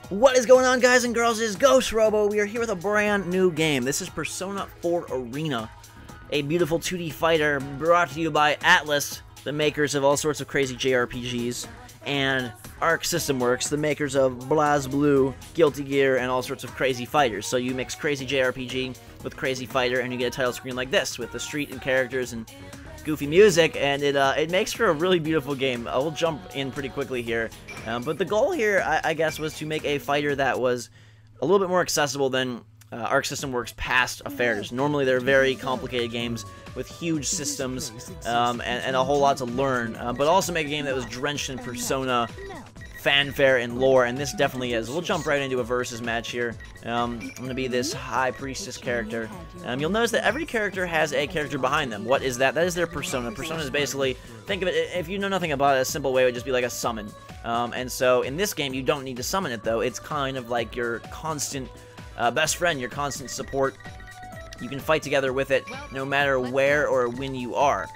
What is going on, guys and girls? It is GhostRobo. We are here with a brand new game. This is Persona 4 Arena, a beautiful 2D fighter brought to you by Atlas, the makers of all sorts of crazy JRPGs, and Arc System Works, the makers of BlazBlue, Guilty Gear, and all sorts of crazy fighters. So you mix crazy JRPG with crazy fighter, and you get a title screen like this, with the street and characters and goofy music, and it makes for a really beautiful game. We'll jump in pretty quickly here, but the goal here, I guess, was to make a fighter that was a little bit more accessible than Arc System Works' past affairs. Normally, they're very complicated games with huge systems and a whole lot to learn, but also make a game that was drenched in Persona fanfare and lore, and this definitely is. We'll jump right into a versus match here. I'm going to be this High Priestess character. You'll notice that every character has a character behind them. What is that? That is their persona. Persona is basically, think of it, if you know nothing about it, a simple way would just be like a summon. And so in this game, you don't need to summon it, though. It's kind of like your constant best friend, your constant support. You can fight together with it no matter where or when you are.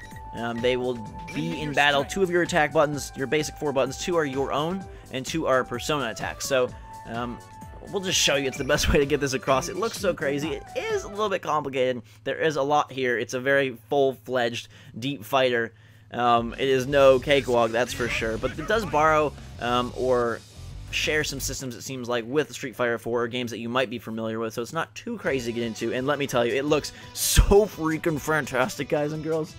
They will be in battle. 2 of your attack buttons, your basic 4 buttons, 2 are your own, and 2 are persona attacks. So, we'll just show you. It's the best way to get this across. It looks so crazy. It is a little bit complicated. There is a lot here. It's a very full-fledged, deep fighter. It is no cakewalk, that's for sure. But it does borrow or share some systems, it seems like, with Street Fighter 4 or games that you might be familiar with. So it's not too crazy to get into. And let me tell you, it looks so freaking fantastic, guys and girls.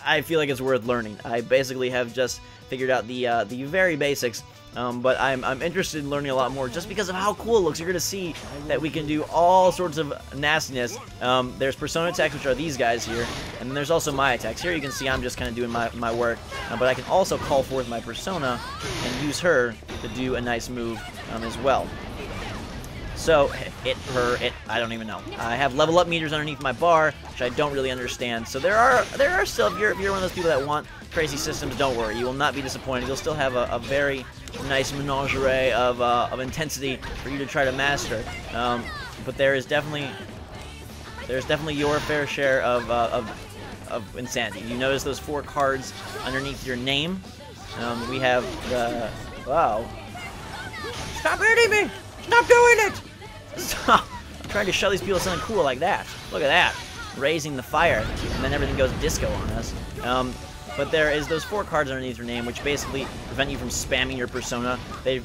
I feel like it's worth learning. I basically have just figured out the very basics, but I'm interested in learning a lot more just because of how cool it looks. You're going to see that we can do all sorts of nastiness. There's persona attacks, which are these guys here, and then there's also my attacks. Here you can see I'm just kind of doing my work, but I can also call forth my persona and use her to do a nice move as well. So, I don't even know. I have level up meters underneath my bar, which I don't really understand. So there are still, if you're one of those people that want crazy systems, don't worry. You will not be disappointed. You'll still have a very nice menagerie of intensity for you to try to master. But there's definitely your fair share of insanity. You notice those 4 cards underneath your name. We have the, wow. Stop hitting me! Stop doing it! Stop! I'm trying to show these people something cool like that. Look at that. Raising the fire, and then everything goes disco on us. But there is those 4 cards underneath your name, which basically prevent you from spamming your persona. They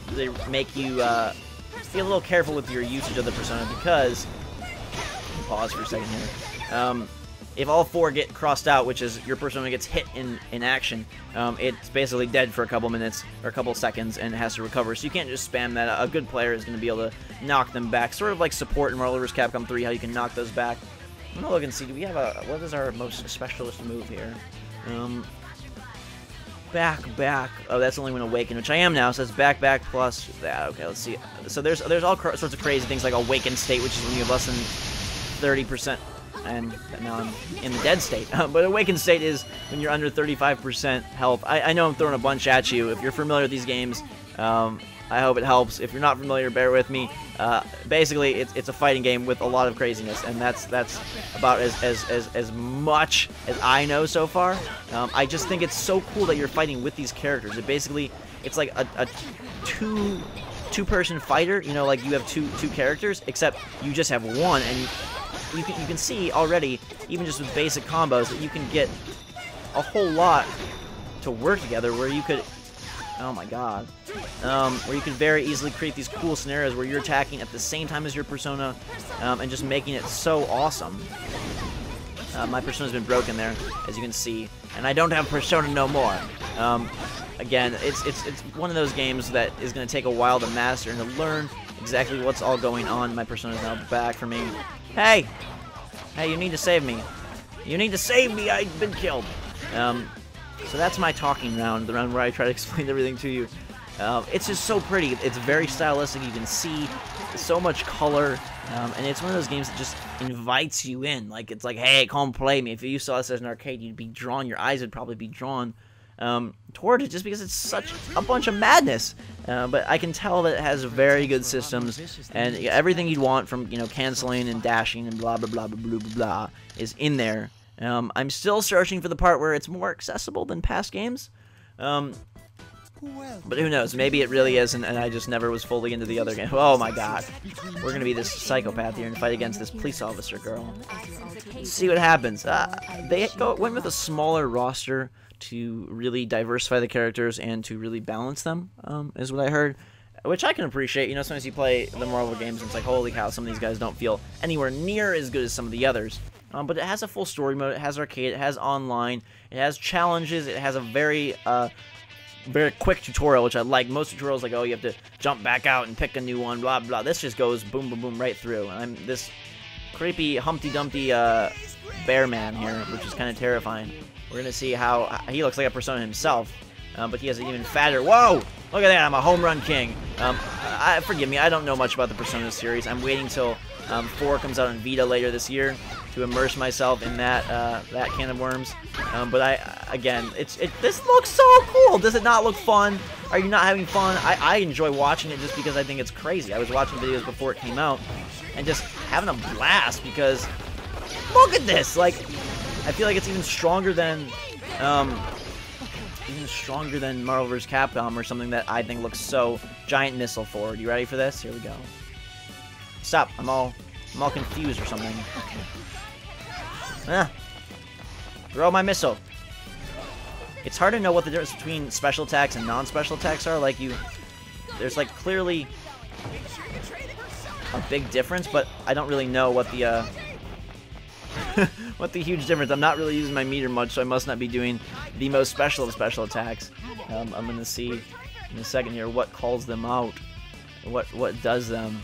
make you be a little careful with your usage of the persona because, pause for a second here. If all 4 get crossed out, which is your persona gets hit in action, it's basically dead for a couple minutes or a couple seconds and it has to recover. So you can't just spam that. A good player is going to be able to knock them back. Sort of like support in Marvel vs. Capcom 3, how you can knock those back. I'm going to look and see, do we have what is our most specialist move here? Back. Oh, that's only when awakened, which I am now, so it's back plus that. Okay, let's see. So there's all sorts of crazy things like awakened state, which is when you have less than 30%. And now I'm in the dead state. But awakened state is when you're under 35% health. I know I'm throwing a bunch at you. If you're familiar with these games, I hope it helps. If you're not familiar, bear with me. Basically, it's a fighting game with a lot of craziness, and that's about as much as I know so far. I just think it's so cool that you're fighting with these characters. It's like a two-person fighter. You know, like you have two characters, except you just have one, and you can see already, even just with basic combos, that you can get a whole lot to work together where you could, oh my god, where you could very easily create these cool scenarios where you're attacking at the same time as your persona, and just making it so awesome. My persona's been broken there, as you can see, and I don't have persona no more. Again, it's one of those games that is going to take a while to master and to learn exactly what's all going on. My persona's now back for me. Hey, you need to save me. You need to save me. I've been killed. So that's my talking round, the round where I try to explain everything to you. It's just so pretty. It's very stylistic. You can see so much color, and it's one of those games that just invites you in. Like, it's like, hey, come play me. If you saw this as an arcade, you'd be drawn. Your eyes would probably be drawn toward it just because it's such a bunch of madness. But I can tell that it has very good systems, and everything you'd want from, you know, canceling and dashing and blah, blah, blah, blah, blah, blah, blah is in there. I'm still searching for the part where it's more accessible than past games. But who knows? Maybe it really isn't, and I just never was fully into the other game. Oh my god. We're gonna be this psychopath here and fight against this police officer girl. Let's see what happens. They went with a smaller roster to really diversify the characters and to really balance them, is what I heard. Which I can appreciate. You know, sometimes you play the Marvel games and it's like, holy cow, some of these guys don't feel anywhere near as good as some of the others. But it has a full story mode, it has arcade, it has online, it has challenges, it has a very quick tutorial, which I like. Most tutorials like, oh, you have to jump back out and pick a new one, blah, blah. This just goes boom, boom, boom right through. And I'm this creepy Humpty Dumpty bear man here, which is kind of terrifying. We're going to see how he looks like a Persona himself, but he has an even fatter... Whoa! Look at that, I'm a home run king. Forgive me, I don't know much about the Persona series. I'm waiting till 4 comes out on Vita later this year to immerse myself in that can of worms. But again, this looks so cool. Does it not look fun? Are you not having fun? I enjoy watching it just because I think it's crazy. I was watching videos before it came out and just having a blast because look at this. Like, I feel like it's even stronger than Marvel vs. Capcom or something that I think looks so giant missile forward. You ready for this? Here we go. Stop. I'm all confused or something. Throw my missile. It's hard to know what the difference between special attacks and non-special attacks are. Like, there's like clearly a big difference, but I don't really know what the what the huge difference. I'm not really using my meter much, so I must not be doing the most special of special attacks. I'm gonna see in a second here what calls them out, what does them.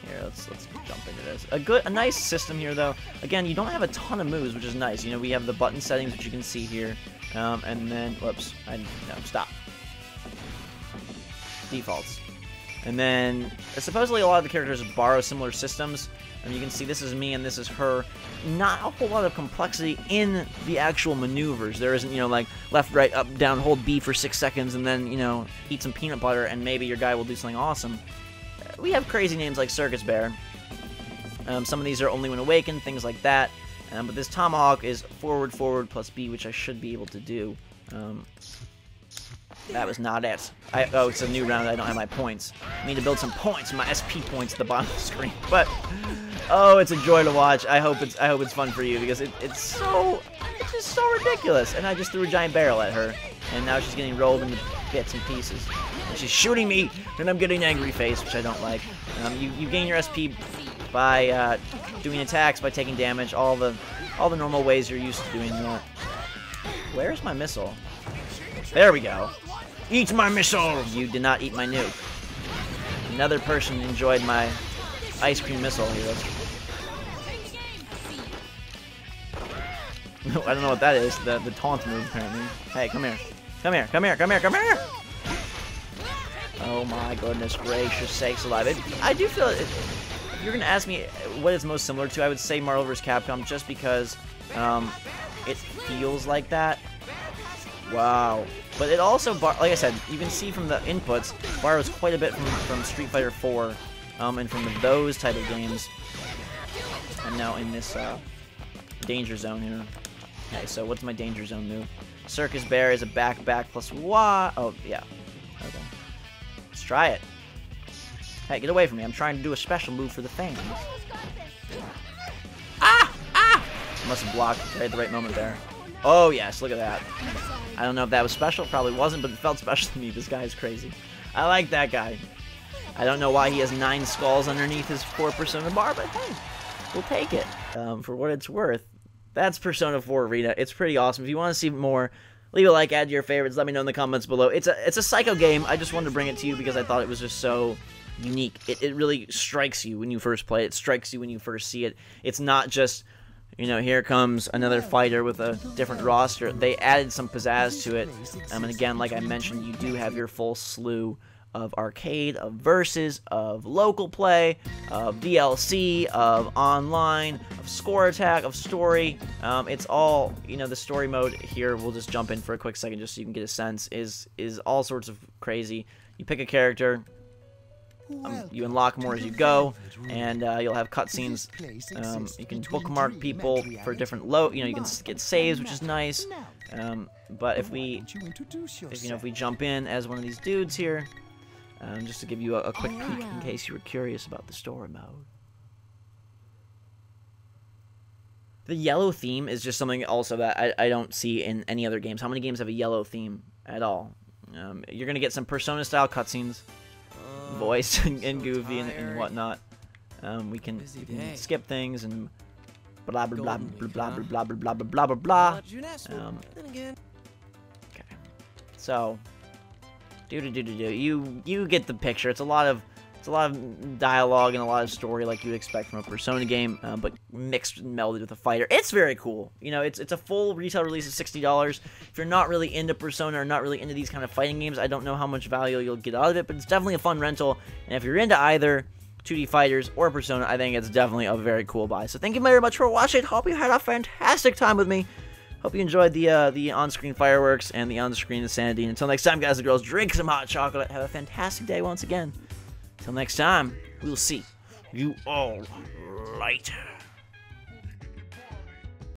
Here, let's jump into this. A nice system here, though. Again, you don't have a ton of moves, which is nice. You know, we have the button settings, which you can see here, and then, whoops, no, stop. Defaults. And then, supposedly a lot of the characters borrow similar systems. And you can see this is me and this is her. Not a whole lot of complexity in the actual maneuvers. There isn't, you know, like left, right, up, down, hold B for 6 seconds, and then, you know, eat some peanut butter, and maybe your guy will do something awesome. We have crazy names like Circus Bear. Some of these are only when awakened, things like that. But this Tomahawk is forward, forward, plus B, which I should be able to do. That was not it. Oh, it's a new round. I don't have my points. I need to build some points. My SP points at the bottom of the screen. But oh, it's a joy to watch. I hope it's fun for you because it's just so ridiculous. And I just threw a giant barrel at her, and now she's getting rolled into bits and pieces. And she's shooting me, and I'm getting angry face, which I don't like. You gain your SP by doing attacks, by taking damage, all the normal ways you're used to doing that. Where's my missile? There we go. Eat my missile! You did not eat my nuke. Another person enjoyed my ice cream missile here. I don't know what that is. The taunt move, apparently. Hey, come here. Come here, come here, come here, come here! Oh my goodness gracious sakes alive. I do feel if you're going to ask me what it's most similar to, I would say Marvel vs. Capcom just because it feels like that. Wow. But it also, like I said, you can see from the inputs, borrows quite a bit from Street Fighter 4 and from those type of games. I'm now in this danger zone here. Okay, so what's my danger zone move? Circus Bear is a back plus Y. Oh, yeah. Okay. Let's try it. Hey, get away from me. I'm trying to do a special move for the fans. Ah! Ah! I must have blocked right at the right moment there. Oh, yes. Look at that. I don't know if that was special. Probably wasn't, but it felt special to me. This guy is crazy. I like that guy. I don't know why he has 9 skulls underneath his 4 Persona bar, but hey, we'll take it for what it's worth. That's Persona 4 Arena. It's pretty awesome. If you want to see more, leave a like, add your favorites, let me know in the comments below. It's a psycho game. I just wanted to bring it to you because I thought it was just so unique. It really strikes you when you first play it. It strikes you when you first see it. It's not just, you know, here comes another fighter with a different roster. They added some pizzazz to it. And again, like I mentioned, you do have your full slew of arcade, of versus, of local play, of DLC, of online, of score attack, of story. It's all, you know, the story mode here, we'll just jump in for a quick second just so you can get a sense, is all sorts of crazy. You pick a character, you unlock more as you go, and you'll have cutscenes. You can bookmark people for different you know, you can get saves, which is nice. But if we, if we jump in as one of these dudes here, just to give you a quick peek in case you were curious about the story mode. The yellow theme is just something also that I don't see in any other games. How many games have a yellow theme at all? You're gonna get some Persona-style cutscenes, voice and Goofy and whatnot. We can skip things and blah blah blah blah blah blah blah blah blah blah blah. Okay, so you get the picture. It's a lot of dialogue and a lot of story like you'd expect from a Persona game, but mixed and melded with a fighter. It's very cool. You know, it's a full retail release of $60. If you're not really into Persona or not really into these kind of fighting games, I don't know how much value you'll get out of it, but it's definitely a fun rental. And if you're into either 2D fighters or Persona, I think it's definitely a very cool buy. So thank you very much for watching. Hope you had a fantastic time with me. Hope you enjoyed the on-screen fireworks and the on-screen insanity. And until next time, guys and girls, drink some hot chocolate. Have a fantastic day once again. Till next time, we'll see you all later.